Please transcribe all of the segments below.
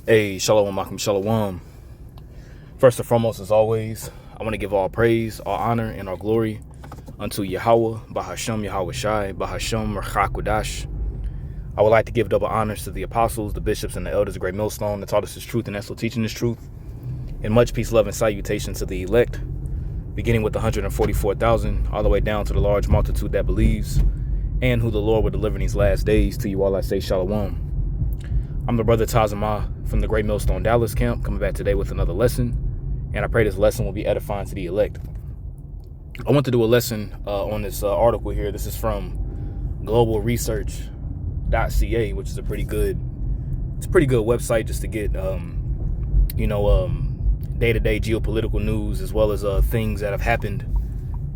Hey, Shalom, Malcolm, Shalom. First and foremost, as always, I want to give all praise, all honor, and all glory unto Yahweh, Bahashem Yahweh Shai, Bahashem Rachakudash. I would like to give double honors to the apostles, the bishops, and the elders of Great Millstone that taught us this truth and that's still teaching this truth. And much peace, love, and salutation to the elect, beginning with the 144,000, all the way down to the large multitude that believes, and who the Lord will deliver in these last days. To you all I say Shalom. I'm the brother Tazamah from the Great Millstone Dallas camp, coming back today with another lesson, and I pray this lesson will be edifying to the elect. I want to do a lesson on this article here. This is from globalresearch.ca, which is a pretty good website just to get day-to-day geopolitical news, as well as things that have happened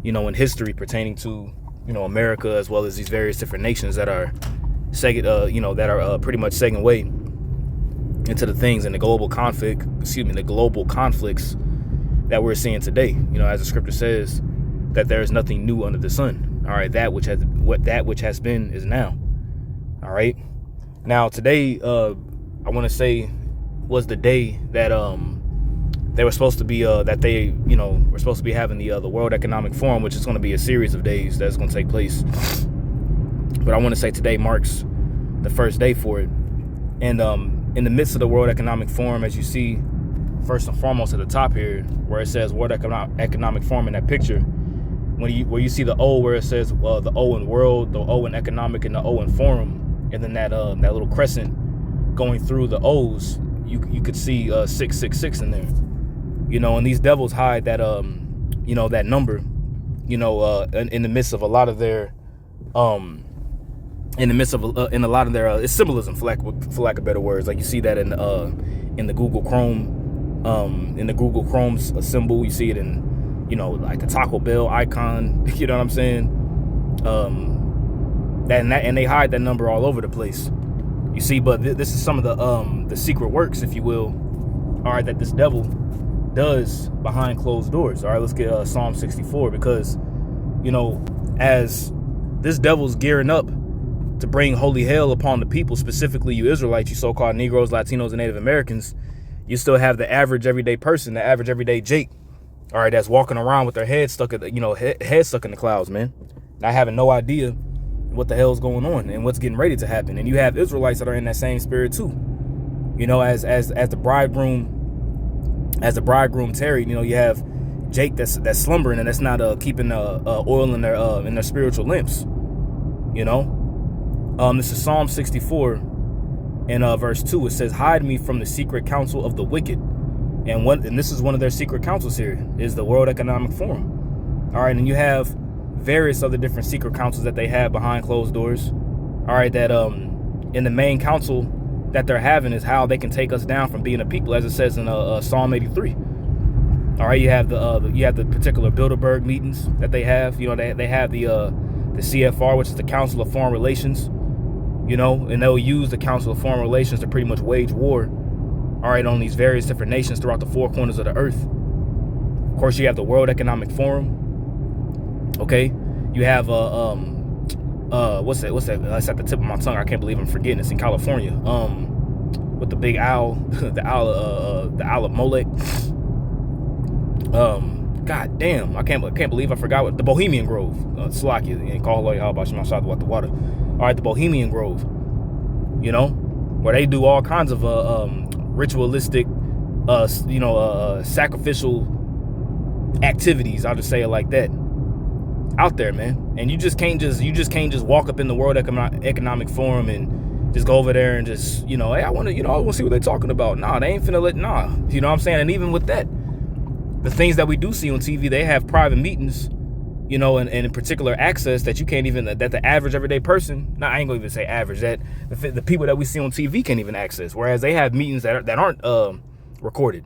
in history pertaining to America, as well as these various different nations that are pretty much segging way into the things in the global conflicts that we're seeing today. As the scripture says, that there is nothing new under the sun. All right, that which has been is now. All right. Now today, I want to say was the day that they were supposed to be we're supposed to be having the World Economic Forum, which is going to be a series of days that's going to take place. But I want to say today marks the first day for it. And in the midst of the World Economic Forum, as you see, first and foremost at the top here, where it says World Economic Forum in that picture, where you see the O, where it says the O in world, the O in economic, and the O in forum, and then that little crescent going through the O's, you could see 666 in there. And these devils hide that that number, in the midst of a lot of their it's symbolism, for lack of better words. Like you see that in the Google Chrome, symbol. You see it in like the Taco Bell icon. You know what I'm saying? And they hide that number all over the place. You see, but this is some of the secret works, if you will. All right, that this devil does behind closed doors. All right, let's get Psalm 64, because as this devil's gearing up to bring holy hell upon the people, specifically you Israelites, you so-called Negroes, Latinos, and Native Americans, you still have the average everyday person, the average everyday Jake, all right, that's walking around with their head stuck in the clouds, man, not having no idea what the hell's going on and what's getting ready to happen. And you have Israelites that are in that same spirit too. As the bridegroom tarried, you have Jake that's slumbering and that's not keeping oil in their spiritual lamps. This is Psalm 64 in verse 2. It says, "Hide me from the secret counsel of the wicked." And this is one of their secret councils here, is the World Economic Forum. All right, and you have various other different secret councils that they have behind closed doors. All right, that in the main council that they're having is how they can take us down from being a people, as it says in Psalm 83. All right, you have the particular Bilderberg meetings that they have. They have the CFR, which is the Council of Foreign Relations. And they'll use the Council of Foreign Relations to pretty much wage war, all right, on these various different nations throughout the four corners of the earth. Of course, you have the World Economic Forum. Okay, you have what's that? That's at the tip of my tongue. I can't believe I'm forgetting. It's in California. With the big owl, the owl of Molech. God damn, I can't believe I forgot what the Bohemian Grove. Slakia and call how about my shot with the water. All right, the Bohemian Grove. Where they do all kinds of ritualistic, sacrificial activities. I'll just say it like that. Out there, man, and you just can't just walk up in the World Economic Forum and just go over there and just hey, I want to see what they're talking about. Nah, they ain't finna let. Nah, you know what I'm saying? And even with that, the things that we do see on TV, they have private meetings, and in particular access that you can't even, that the average everyday person, I ain't gonna even say average, that the people that we see on TV can't even access, whereas they have meetings that aren't recorded.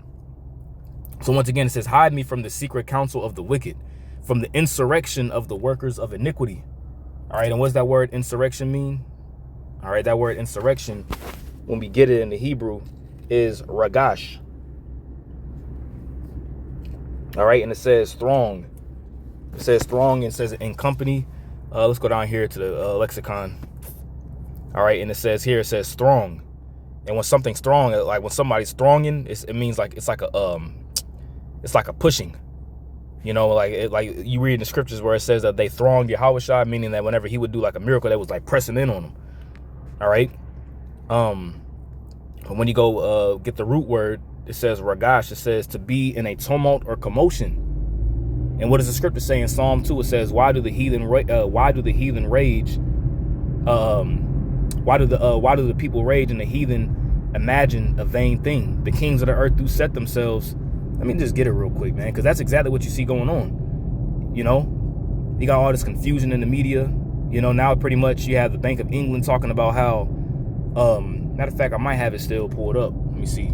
So once again, it says, "Hide me from the secret counsel of the wicked, from the insurrection of the workers of iniquity." All right, and what's that word insurrection mean? All right, that word insurrection, when we get it in the Hebrew, is ragash. All right, and it says throng. It says throng and it says in company. Let's go down here to the lexicon. All right, and it says throng. And when something's strong, like when somebody's thronging, it means like it's like a pushing. You know, like you read in the scriptures where it says that they thronged Yahushua, meaning that whenever he would do like a miracle, that was like pressing in on him. All right. When you go get the root word, it says ragash. It says to be in a tumult or commotion. And what does the scripture say in Psalm 2? It says, why do the heathen rage? Why do the people rage and the heathen imagine a vain thing? The kings of the earth do set themselves. Let me just get it real quick, man, because that's exactly what you see going on. You know, you got all this confusion in the media. You know, now pretty much you have the Bank of England talking about how, matter of fact, I might have it still pulled up. Let me see.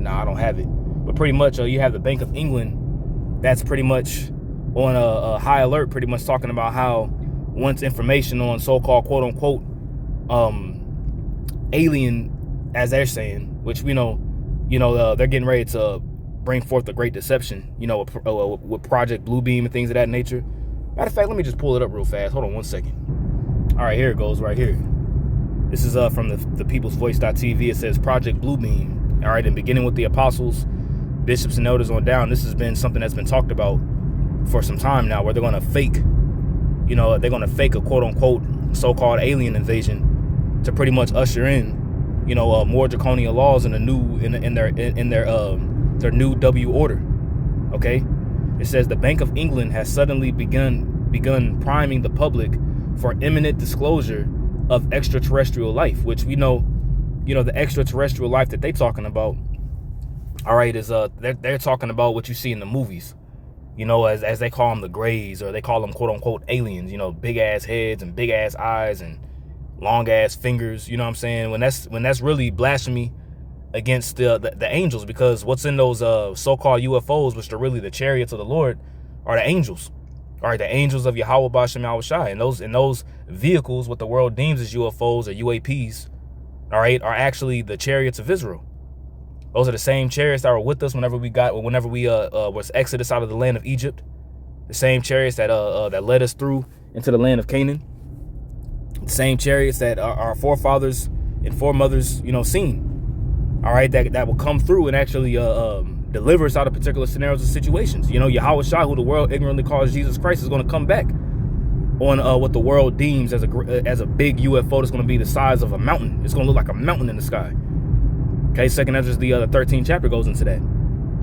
Nah, I don't have it. But pretty much you have the Bank of England that's pretty much on a high alert, pretty much talking about how once information on so-called quote unquote alien, as they're saying, which we know, they're getting ready to bring forth the great deception, with Project Bluebeam and things of that nature. Matter of fact, let me just pull it up real fast. Hold on 1 second. All right, here it goes right here. This is from the peoplesvoice.tv. It says Project Bluebeam. All right, and beginning with the apostles, bishops, and elders on down, this has been something that's been talked about for some time now, where they're going to fake, they're going to fake a quote unquote so-called alien invasion to pretty much usher in, more draconian laws in their new W order. Okay, it says the Bank of England has suddenly begun priming the public for imminent disclosure of extraterrestrial life, which we know, the extraterrestrial life that they're talking about. All right, is they're talking about what you see in the movies, as they call them the Greys, or they call them quote unquote aliens, big ass heads and big ass eyes and long ass fingers. You know what I'm saying? When that's really blasphemy against the angels, because what's in those so-called UFOs, which are really the chariots of the Lord, are the angels. All right, the angels of Yahweh Bashem Yahushai, and those vehicles, what the world deems as UFOs or UAPs, all right, are actually the chariots of Israel. Those are the same chariots that were with us whenever we was exodus out of the land of Egypt. The same chariots that led us through into the land of Canaan. The same chariots that our forefathers and foremothers, seen. All right, that will come through and actually deliver us out of particular scenarios and situations. Yahweh Shai, who the world ignorantly calls Jesus Christ, is going to come back on what the world deems as a big UFO that's going to be the size of a mountain. It's going to look like a mountain in the sky. Okay, Second Ezra, the 13th chapter goes into that.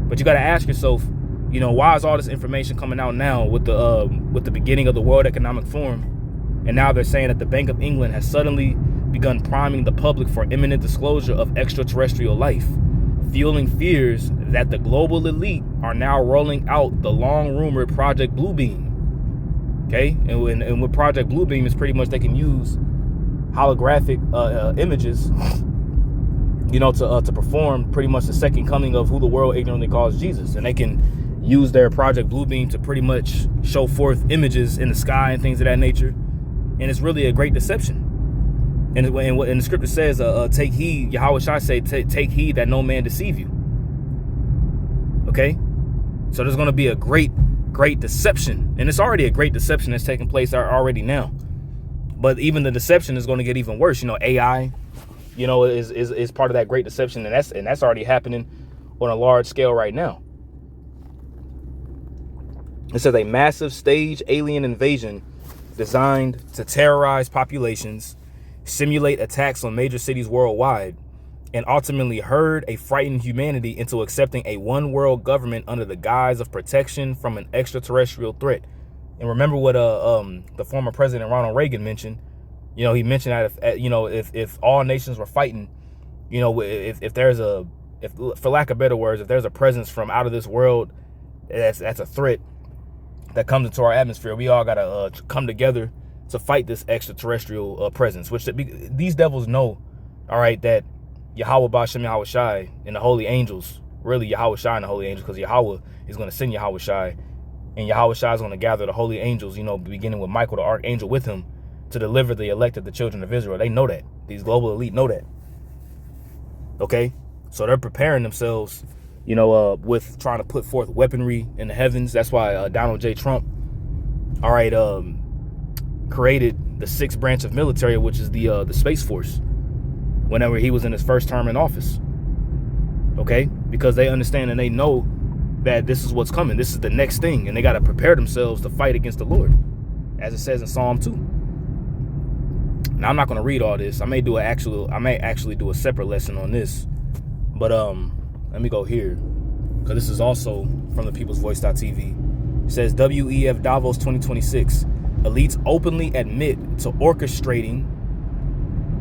But you got to ask yourself, why is all this information coming out now with the beginning of the World Economic Forum? And now they're saying that the Bank of England has suddenly begun priming the public for imminent disclosure of extraterrestrial life, fueling fears that the global elite are now rolling out the long-rumored Project Bluebeam. Okay, and with Project Bluebeam is pretty much they can use holographic images, to perform pretty much the second coming of who the world ignorantly calls Jesus. And they can use their Project Bluebeam to pretty much show forth images in the sky and things of that nature. And it's really a great deception. And the scripture says, take heed, Yahweh Shai say, take heed that no man deceive you. Okay? So there's going to be a great deception. And it's already a great deception that's taking place already now. But even the deception is going to get even worse. AI, is part of that great deception. And that's already happening on a large scale right now. It says a massive stage alien invasion designed to terrorize populations, simulate attacks on major cities worldwide, and ultimately herd a frightened humanity into accepting a one world government under the guise of protection from an extraterrestrial threat. And remember what the former president Ronald Reagan mentioned. He mentioned that if all nations were fighting, if for lack of better words, if there's a presence from out of this world that's a threat that comes into our atmosphere, we all gotta come together to fight this extraterrestrial presence, which these devils know, all right, that Yahweh Bashem Yahweh Shai and the holy angels, really Yahweh Shai and the holy angels, because Yahweh is going to send Yahweh Shai, and Yahweh Shai is going to gather the holy angels, beginning with Michael the archangel with him, to deliver the elect of the children of Israel. They know that. These global elite know that. Okay? So they're preparing themselves, with trying to put forth weaponry in the heavens. That's why Donald J. Trump, all right, created the sixth branch of military, which is the Space Force. whenever he was in his first term in office. Okay? Because they understand and they know that this is what's coming. This is the next thing. And they got to prepare themselves to fight against the Lord, as it says in Psalm 2. Now, I'm not going to read all this. I may actually do a separate lesson on this. But let me go here, because this is also from the peoplesvoice.tv. It says WEF Davos 2026. Elites openly admit to orchestrating.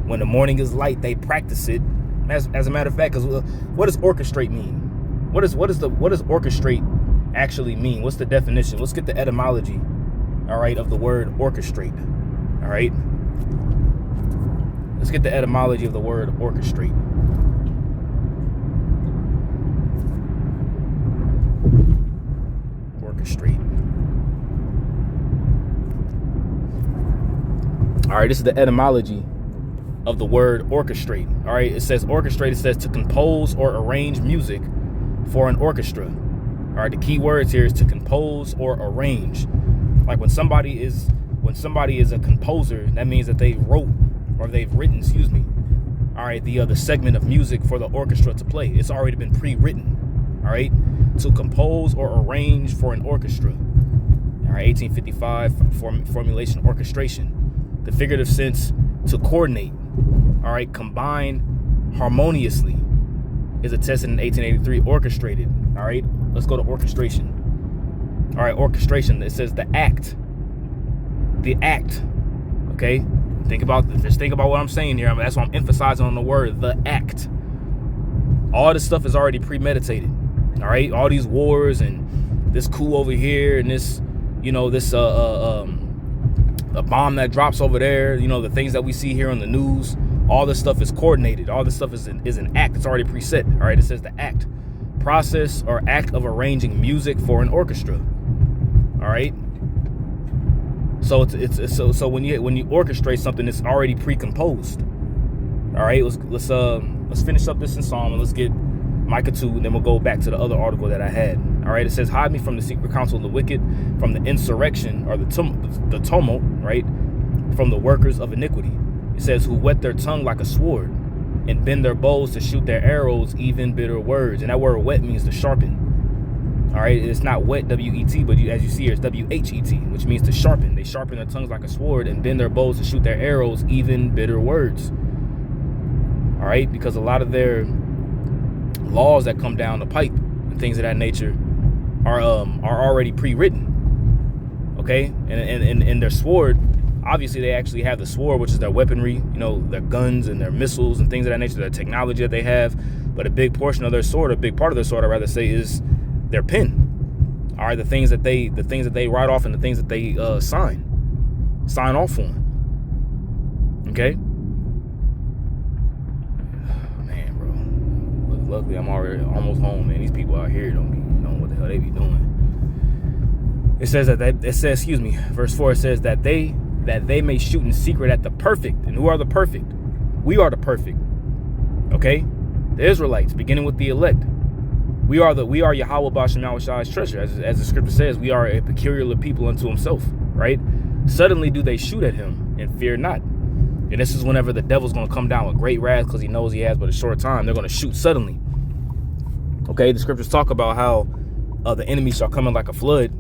When the morning is light, they practice it. As a matter of fact, because what does orchestrate mean? What does orchestrate actually mean? What's the definition? Let's get the etymology, all right, of the word orchestrate. All right. Let's get the etymology of the word orchestrate. Orchestrate. All right, this is the etymology of the word orchestrate. All right, it says orchestrate. It says to compose or arrange music for an orchestra. All right, the key words here is to compose or arrange. Like when somebody is a composer, that means that they wrote or they've written, all right, the segment of music for the orchestra to play. It's already been pre-written. All right, to compose or arrange for an orchestra. All right, 1855 formulation, orchestration. The figurative sense, to coordinate. All right, combine harmoniously, is attested in 1883. Orchestrated. All right, let's go to orchestration. All right, orchestration. It says the act. The act. Okay, just think about what I'm saying here. I mean, that's why I'm emphasizing on the word, the act. All this stuff is already premeditated. All right, all these wars and this coup over here and this, a bomb that drops over there, the things that we see here on the news, all this stuff is coordinated. All this stuff is an act. It's already preset. All right, it says the act, process or act of arranging music for an orchestra. All right. So so when you orchestrate something, it's already pre-composed. All right, let's finish up this in Psalm and let's get Micah 2, and then we'll go back to the other article that I had. All right, it says, hide me from the secret counsel of the wicked, from the insurrection or the tumult, right? From the workers of iniquity. It says, who whet their tongue like a sword and bend their bows to shoot their arrows, even bitter words. And that word whet means to sharpen. All right, it's not wet, W-E-T, but as you see here, it's W-H-E-T, which means to sharpen. They sharpen their tongues like a sword and bend their bows to shoot their arrows, even bitter words. All right, because a lot of their laws that come down the pipe and things of that nature are already pre-written. Okay, and their sword, obviously they actually have the sword, which is their weaponry, their guns and their missiles and things of that nature, their technology that they have. But a big portion of their sword, a big part of their sword, I'd rather say, is their pen. All right, the things that they write off and the things that they sign off on. Okay. Man, bro. Luckily, I'm already almost home, man. These people out here don't be knowing what the hell they be doing. It says verse 4, it says that they may shoot in secret at the perfect. And who are the perfect? We are the perfect. Okay? The Israelites, beginning with the elect. We are Yahweh Bashem Yahushai's treasure. As the scripture says, we are a peculiar people unto himself, right? Suddenly do they shoot at him and fear not. And this is whenever the devil's going to come down with great wrath because he knows he has but a short time. They're going to shoot suddenly. Okay, the scriptures talk about how the enemy shall come in like a flood,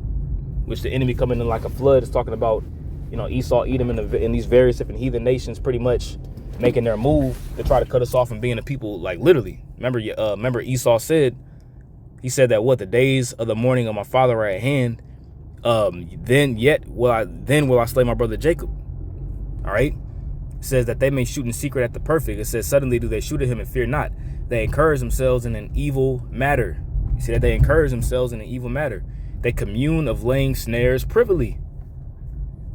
which the enemy coming in like a flood is talking about, Esau, Edom, and these various different heathen nations pretty much making their move to try to cut us off from being a people, like literally. Remember Esau said, he said that the days of the morning of my father are at hand. Then will I slay my brother Jacob. All right. It says that they may shoot in secret at the perfect. It says suddenly do they shoot at him and fear not. They encourage themselves in an evil matter. You see that they encourage themselves in an evil matter. They commune of laying snares privily.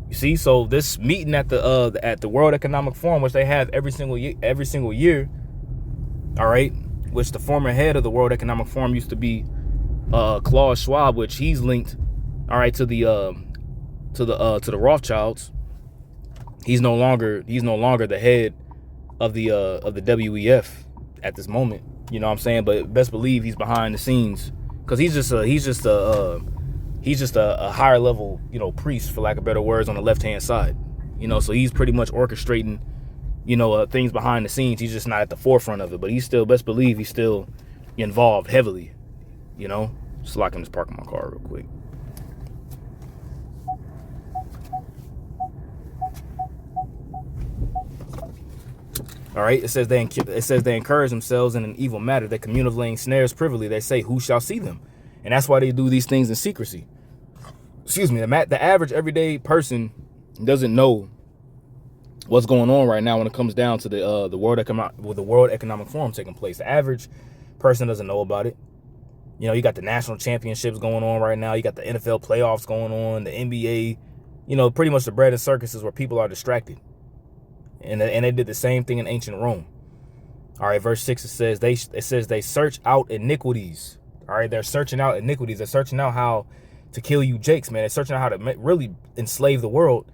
You see, so this meeting at the World Economic Forum, which they have every single year, all right, which the former head of the World Economic Forum used to be Klaus Schwab, which he's linked, all right, to the Rothschilds. He's no longer the head of the WEF at this moment. You know what I'm saying? But best believe he's behind the scenes because he's just a higher level, priest, for lack of better words, on the left hand side. So he's pretty much orchestrating things behind the scenes. He's just not at the forefront of it, but he's still, best believe he's still involved heavily, Just so I can just park my car real quick. All right, it says they encourage themselves in an evil matter. They commune of laying snares privily. They say, who shall see them? And that's why they do these things in secrecy. Excuse me. The average everyday person doesn't know what's going on right now when it comes down to the World Economic Forum taking place. The average person doesn't know about it. You got the national championships going on right now. You got the NFL playoffs going on, the NBA. Pretty much the bread and circuses where people are distracted. And they did the same thing in ancient Rome. All right, verse 6, it says they search out iniquities. All right, they're searching out iniquities. They're searching out how to kill you jakes, man. They're searching out how to really enslave the world.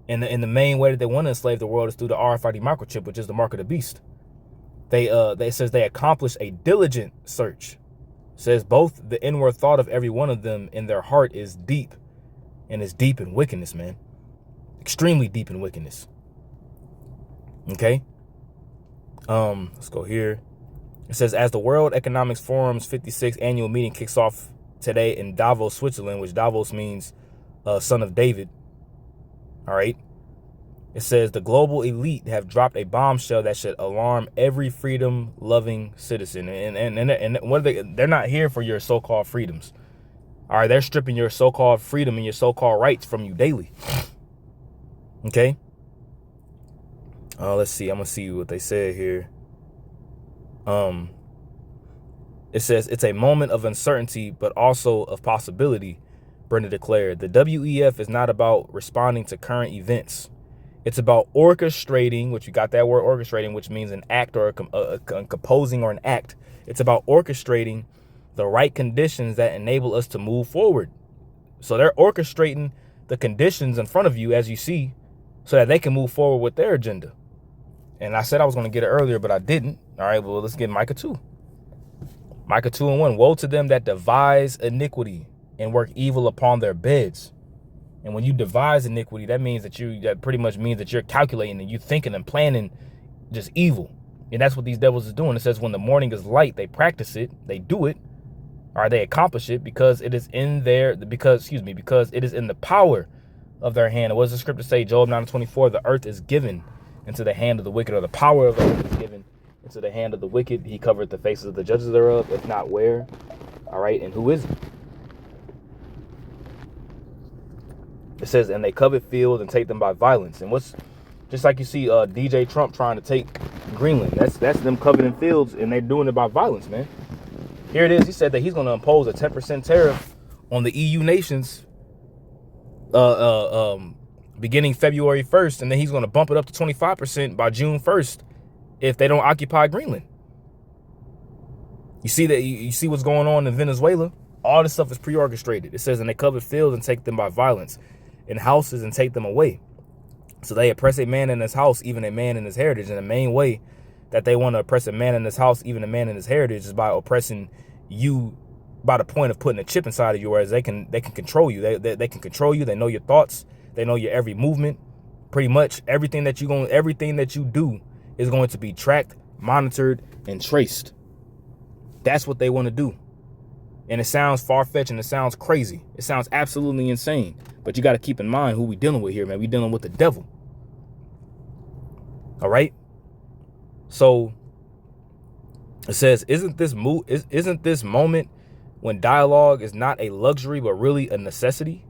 And the main way that they want to enslave the world is through the RFID microchip, which is the mark of the beast. They says they accomplish a diligent search. It says both the inward thought of every one of them in their heart is deep, and is deep in wickedness, man. Extremely deep in wickedness. Okay. Let's go here. It says, as the World Economics Forum's 56th annual meeting kicks off today in Davos, Switzerland, which Davos means son of David. All right. It says the global elite have dropped a bombshell that should alarm every freedom-loving citizen. And what they're not here for your so-called freedoms. All right, they're stripping your so-called freedom and your so-called rights from you daily. Okay. Let's see. I'm gonna see what they said here. It says it's a moment of uncertainty, but also of possibility. Brenda declared, the WEF is not about responding to current events. It's about orchestrating, which you got that word orchestrating, which means an act or a composing or an act. It's about orchestrating the right conditions that enable us to move forward. So they're orchestrating the conditions in front of you, as you see, so that they can move forward with their agenda. And I said I was going to get it earlier, but I didn't. All right, well, let's get Micah 2. Micah 2:1. Woe to them that devise iniquity and work evil upon their beds. And when you devise iniquity, that means that pretty much means that you're calculating and you thinking and planning just evil. And that's what these devils is doing. It says when the morning is light, they practice it, they do it, or they accomplish it because it is because it is in the power of their hand. What does the scripture say? Job 9:24, the earth is given into the hand of the wicked, or the power of the earth is given into the hand of the wicked. He covered the faces of the judges thereof, if not where. All right, and who is it? It says, and they covet fields and take them by violence. And what's just like you see DJ Trump trying to take Greenland. That's them coveting fields, and they're doing it by violence, man. Here it is. He said that he's going to impose a 10% tariff on the EU nations beginning February 1st, and then he's going to bump it up to 25% by June 1st if they don't occupy Greenland. You see that? You see what's going on in Venezuela? All this stuff is pre-orchestrated. It says, and they covet fields and take them by violence, and houses and take them away. So they oppress a man in his house, even a man in his heritage. And the main way that they want to oppress a man in his house, even a man in his heritage, is by oppressing you by the point of putting a chip inside of you, whereas they can control you. They can control you. They know your thoughts. They know your every movement. Pretty much everything that you do is going to be tracked, monitored, and traced. That's what they want to do. And it sounds far-fetched and it sounds crazy. It sounds absolutely insane. But you got to keep in mind who we dealing with here, man. We dealing with the devil. All right. So it says, isn't this moment when dialogue is not a luxury, but really a necessity?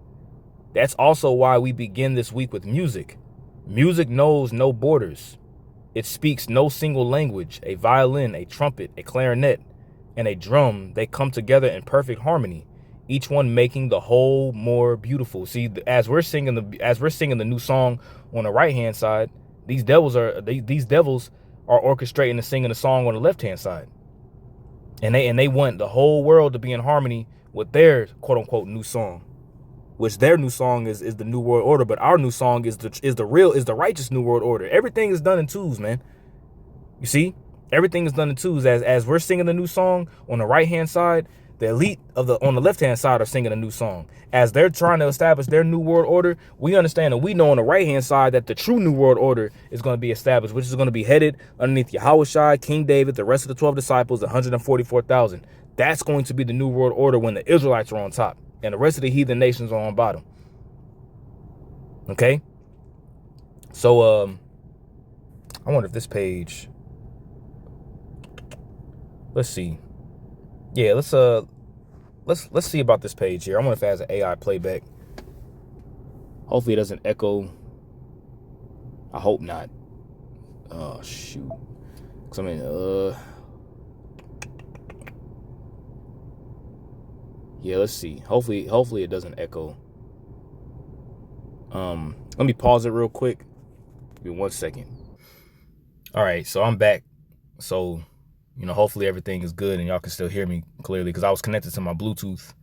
That's also why we begin this week with music. Music knows no borders. It speaks no single language. A violin, a trumpet, a clarinet, and a drum, they come together in perfect harmony, each one making the whole more beautiful. See, as we're singing the new song on the right hand side, these devils are orchestrating and singing the song on the left hand side, and they want the whole world to be in harmony with their quote unquote new song, which their new song is the New World Order, but our new song is the righteous New World Order. Everything is done in twos, man. You see? Everything is done in twos. As we're singing the new song on the right hand side, The elite of the on the left-hand side are singing a new song. As they're trying to establish their new world order, we understand and we know on the right-hand side that the true new world order is going to be established, which is going to be headed underneath Yahushua, King David, the rest of the 12 disciples, 144,000. That's going to be the new world order when the Israelites are on top and the rest of the heathen nations are on bottom. Okay? So, I wonder if this page, let's see. Yeah, let's see about this page here. I wonder if it has an AI playback. Hopefully it doesn't echo. I hope not. Oh shoot. 'Cause I mean, yeah, let's see. Hopefully it doesn't echo. Let me pause it real quick. Give me 1 second. All right, so I'm back. So, hopefully everything is good and y'all can still hear me clearly because I was connected to my Bluetooth,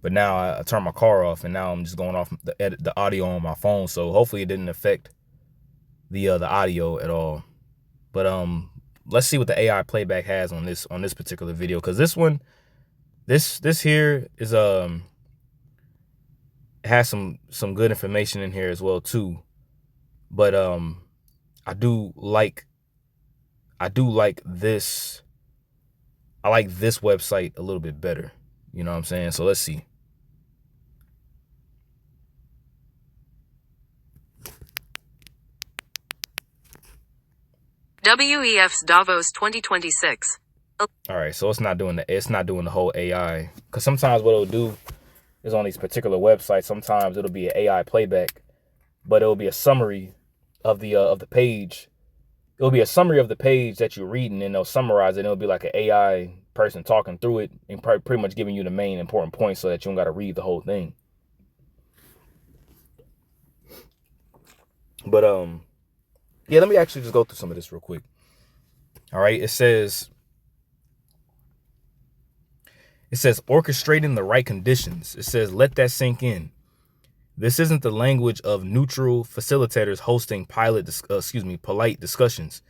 but now I turned my car off and now I'm just going off the audio on my phone. So hopefully it didn't affect the audio at all. But let's see what the AI playback has on this particular video, because this one, this here is has some good information in here as well too. But I do like this. I like this website a little bit better. You know what I'm saying? So let's see. WEF's Davos 2026. All right, so it's not doing the whole AI, because sometimes what it'll do is on these particular websites, sometimes it'll be an AI playback, but it'll be a summary of the page. It'll be a summary of the page that you're reading, and they'll summarize it. And it'll be like an AI person talking through it and pretty much giving you the main important points so that you don't got to read the whole thing. But yeah, let me actually just go through some of this real quick. All right, it says orchestrating the right conditions. It says let that sink in. This isn't the language of neutral facilitators hosting polite discussions.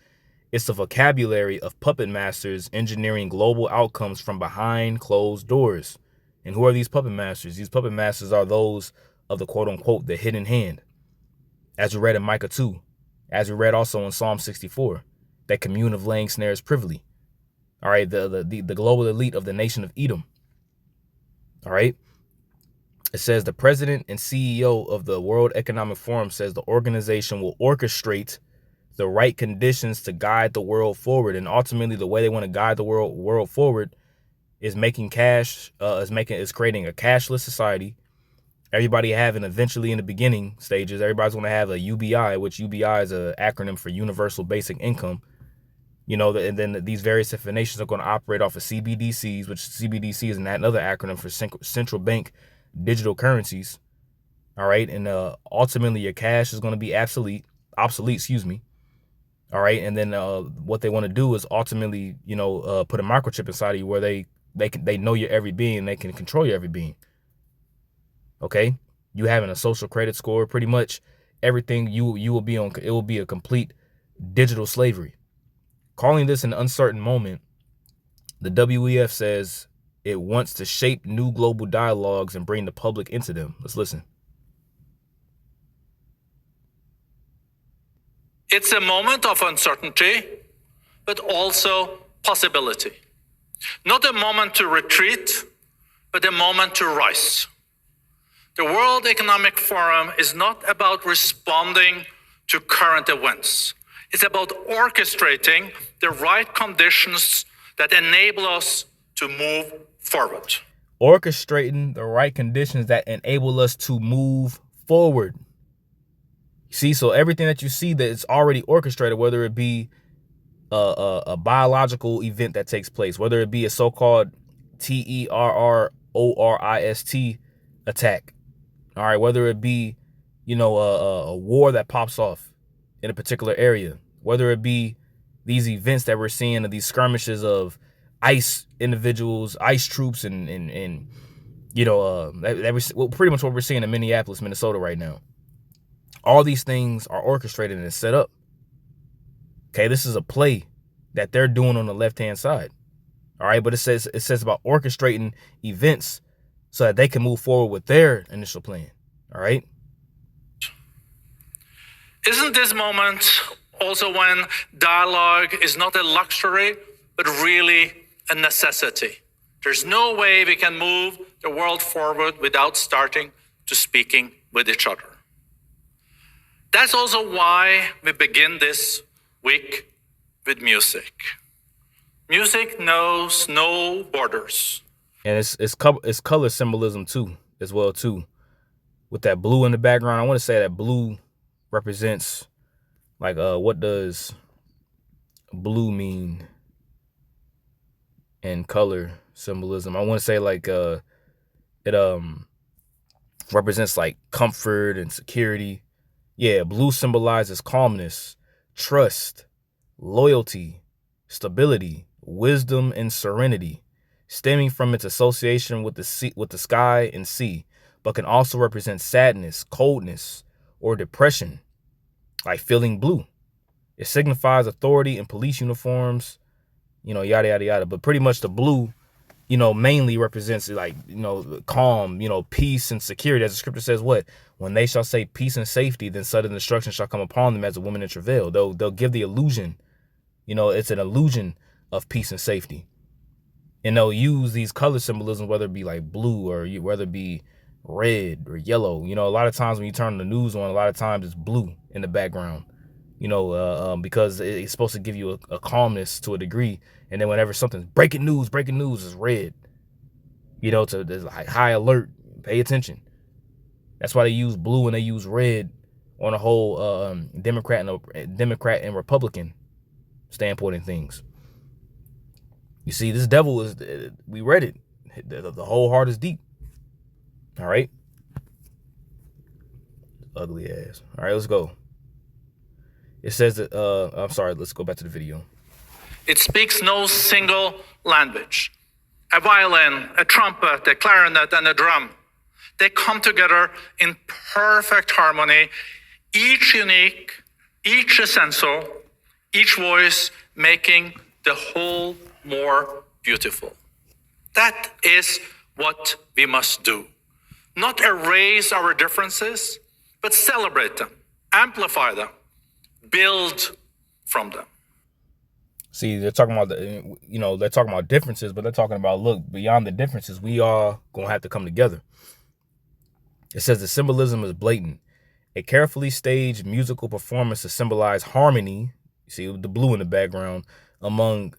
It's the vocabulary of puppet masters engineering global outcomes from behind closed doors. And who are these puppet masters? These puppet masters are those of the quote unquote the hidden hand. As we read in Micah 2, as we read also in Psalm 64, that commune of laying snares privily. All right, the global elite of the nation of Edom. All right. It says the president and CEO of the World Economic Forum says the organization will orchestrate the right conditions to guide the world forward. And ultimately, the way they want to guide the world forward is making cash, is creating a cashless society. Everybody having eventually in the beginning stages, everybody's going to have a UBI, which UBI is an acronym for Universal Basic Income. And then these various different nations are going to operate off of CBDCs, which CBDC is another acronym for central bank digital currencies. All right. And ultimately your cash is going to be obsolete, excuse me. All right. And then what they want to do is ultimately, put a microchip inside of you where they know your every being, they can control your every being. Okay. You having a social credit score, pretty much everything you will be on, it will be a complete digital slavery. Calling this an uncertain moment, the WEF says it wants to shape new global dialogues and bring the public into them. Let's listen. It's a moment of uncertainty, but also possibility. Not a moment to retreat, but a moment to rise. The World Economic Forum is not about responding to current events. It's about orchestrating the right conditions that enable us to move forward. Orchestrating the right conditions that enable us to move forward. See, so everything that you see that it's already orchestrated, whether it be a biological event that takes place, whether it be a so-called terrorist attack, all right, whether it be, a war that pops off in a particular area, whether it be these events that we're seeing of these skirmishes of ICE individuals, ICE troops, and pretty much what we're seeing in Minneapolis, Minnesota right now. All these things are orchestrated and set up. Okay, this is a play that they're doing on the left-hand side. All right, but it says about orchestrating events so that they can move forward with their initial plan. All right. Isn't this moment also when dialogue is not a luxury, but really a necessity? There's no way we can move the world forward without starting to speaking with each other. That's also why we begin this week with music. Music knows no borders. And it's color symbolism too, as well too. With that blue in the background, I want to say that blue represents, like, what does blue mean in color symbolism? I want to say, like, it represents like comfort and security. Yeah, blue symbolizes calmness, trust, loyalty, stability, wisdom, and serenity, stemming from its association with the sky and sea, but can also represent sadness, coldness, or depression, like feeling blue. It signifies authority in police uniforms, yada, yada, yada. But pretty much the blue, mainly represents, like, calm, peace and security. As the scripture says, what? When they shall say peace and safety, then sudden destruction shall come upon them as a woman in travail. They'll give the illusion, it's an illusion of peace and safety. And they'll use these color symbolisms, whether it be like blue or whether it be red or yellow. A lot of times when you turn the news on, a lot of times it's blue in the background, because it's supposed to give you a calmness to a degree. And then whenever something's breaking news is red, there's like high alert, pay attention. That's why they use blue and they use red on a whole Democrat and Republican standpoint in things. You see, this devil we read it. The whole heart is deep. All right. Ugly ass. All right, let's go. It says that, I'm sorry, let's go back to the video. It speaks no single language. A violin, a trumpet, a clarinet, and a drum. They come together in perfect harmony, each unique, each essential, each voice making the whole more beautiful. That is what we must do. Not erase our differences, but celebrate them, amplify them, build from them. See, they're talking about they're talking about differences, but they're talking about, look, beyond the differences, we are going to have to come together. It says the symbolism is blatant. A carefully staged musical performance to symbolize harmony, you see the blue in the background, among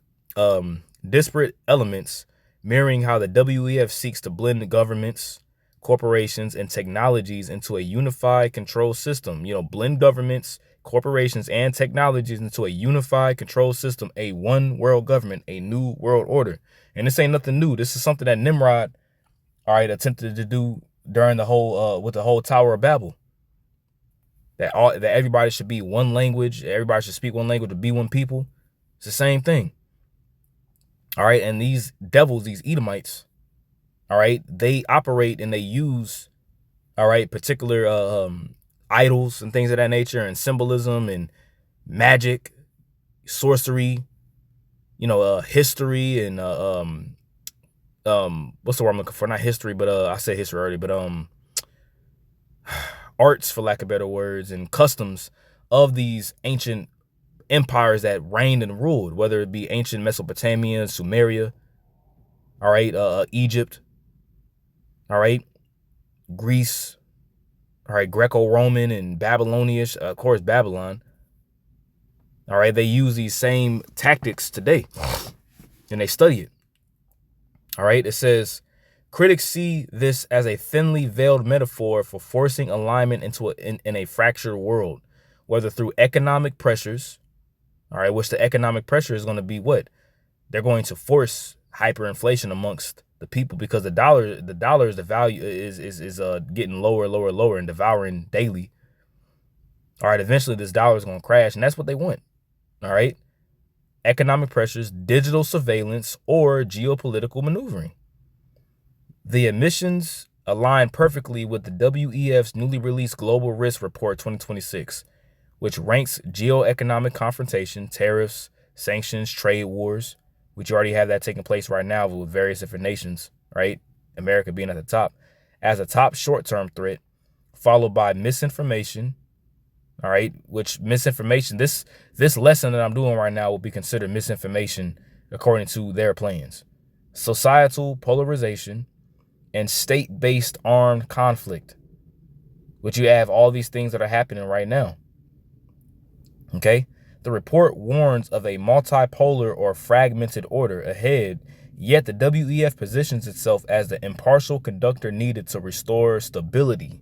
disparate elements, mirroring how the WEF seeks to blend the governments, corporations, and technologies into a unified control system. Blend governments, corporations, and technologies into a unified control system, a one world government, a new world order. And this ain't nothing new. This is something that Nimrod, attempted to do during the whole, with the whole Tower of Babel. That everybody should be one language, everybody should speak one language to be one people. It's the same thing. All right, and these devils, these Edomites, all right, they operate and they use, particular idols and things of that nature, and symbolism and magic, sorcery, history, and what's the word I'm looking for? Not history, but I said history already, but arts, for lack of better words, and customs of these ancient empires that reigned and ruled, whether it be ancient Mesopotamia, Sumeria, all right, Egypt, all right, Greece, all right, Greco-Roman and Babylonian, of course, Babylon. All right, they use these same tactics today, and they study it. All right, it says, critics see this as a thinly veiled metaphor for forcing alignment in a fractured world, whether through economic pressures, all right, which the economic pressure is going to be what? They're going to force hyperinflation amongst the people, because the value is getting lower and devouring daily. All right, eventually this dollar is going to crash, and that's what they want. All right, economic pressures, digital surveillance, or geopolitical maneuvering. The emissions align perfectly with the WEF's newly released Global Risk Report 2026, which ranks geoeconomic confrontation, tariffs, sanctions, trade wars, which you already have that taking place right now with various different nations, right? America being at the top, as a top short-term threat, followed by misinformation, all right? Which misinformation, this lesson that I'm doing right now will be considered misinformation according to their plans. Societal polarization and state-based armed conflict, which you have all these things that are happening right now, okay? The report warns of a multipolar or fragmented order ahead, yet the WEF positions itself as the impartial conductor needed to restore stability.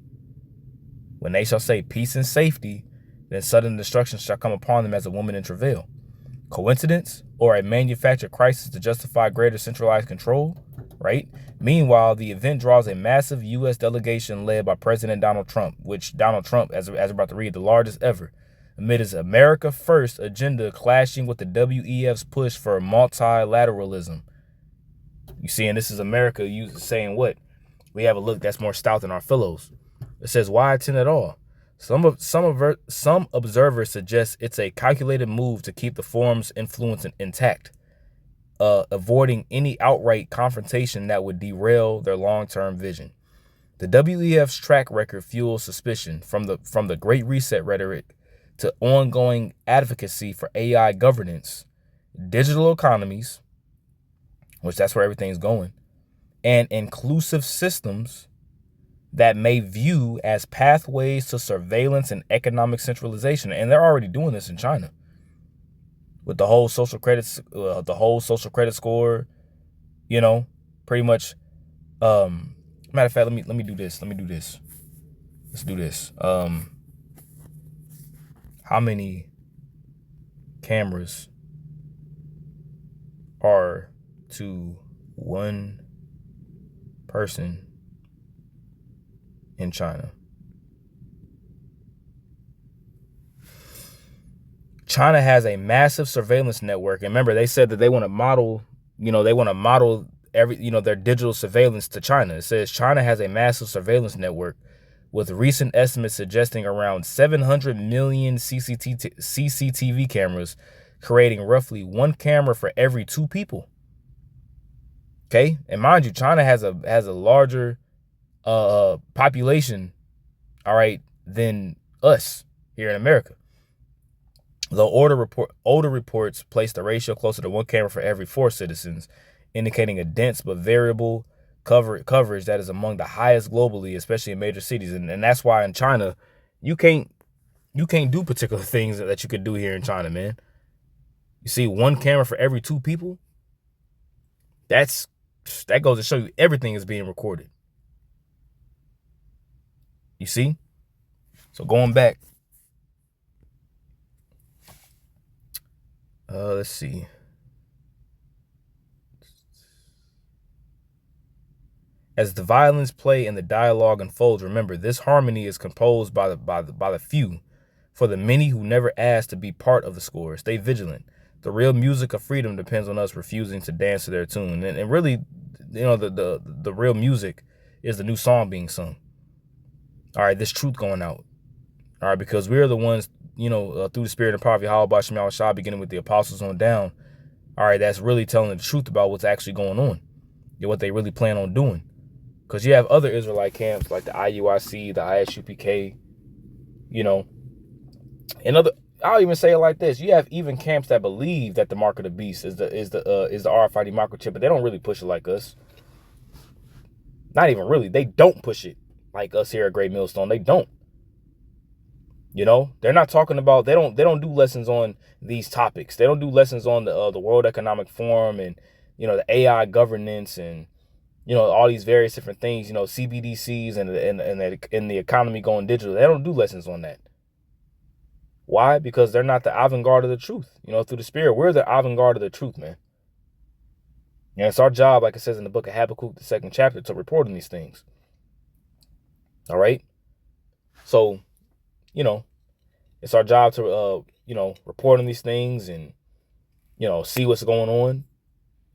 When they shall say peace and safety, then sudden destruction shall come upon them as a woman in travail. Coincidence or a manufactured crisis to justify greater centralized control, right? Meanwhile, the event draws a massive U.S. delegation led by President Donald Trump, which Donald Trump, as we're about to read, the largest ever, amid his America First agenda clashing with the WEF's push for multilateralism. You see, and this is America saying what? We have a look that's more stout than our fellows. It says, why attend at all? Some observers suggest it's a calculated move to keep the forum's influence intact, avoiding any outright confrontation that would derail their long-term vision. The WEF's track record fuels suspicion, from the Great Reset rhetoric to ongoing advocacy for AI governance, digital economies, which that's where everything's going, and inclusive systems that may view as pathways to surveillance and economic centralization. And they're already doing this in China with the whole social credit score, you know, pretty much. Matter of fact, let me do this. Let's do this. How many cameras are to one person in China? China has a massive surveillance network. And remember, they said that they want to model, their digital surveillance to China. It says China has a massive surveillance network with recent estimates suggesting around 700 million CCTV cameras, creating roughly one camera for every two people. Okay, and mind you, China has a larger population, all right, than us here in America. Though older reports place the ratio closer to one camera for every 4 citizens, indicating a dense but variable coverage that is among the highest globally, especially in major cities. And that's why in China, you can't do particular things that you could do here in China, man. You see, one camera for every 2 people. That goes to show you everything is being recorded. You see? So going back. Let's see. As the violence play and the dialogue unfolds, remember, this harmony is composed by the few. For the many who never asked to be part of the score, stay vigilant. The real music of freedom depends on us refusing to dance to their tune. And really, the real music is the new song being sung. All right, this truth going out. All right, because we're the ones, through the spirit and power of Yahweh Shem Yahushua, beginning with the apostles on down. All right, that's really telling the truth about what's actually going on and what they really plan on doing. Because you have other Israelite camps like the IUIC, the ISUPK, and I'll even say it like this. You have even camps that believe that the mark of the beast is the RFID microchip, but they don't really push it like us. Not even really. They don't push it like us here at Great Millstone. They don't. They're not talking about, they don't do lessons on these topics. They don't do lessons on the World Economic Forum and, the AI governance and, all these various different things, CBDCs and the economy going digital. They don't do lessons on that. Why? Because they're not the avant-garde of the truth. Through the spirit, we're the avant-garde of the truth, man. And it's our job, like it says in the book of Habakkuk, the 2nd chapter, to report on these things. All right? So, it's our job to, report on these things and, see what's going on.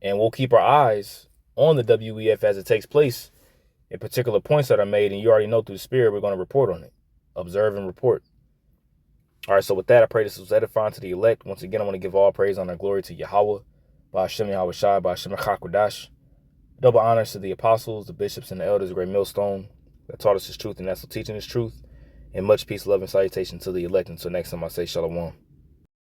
And we'll keep our eyes on the WEF as it takes place at particular points that are made. And you already know through the spirit, we're going to report on it. Observe and report. All right, so with that, I pray this was edifying to the elect. Once again, I want to give all praise, honor, and glory to Yahweh, By Hashem Yahushua, by Hashem Chakwadash. Double honors to the apostles, the bishops, and the elders, a great millstone that taught us his truth and that's teaching his truth. And much peace, love, and salutation to the elect. Until next time, I say shalom.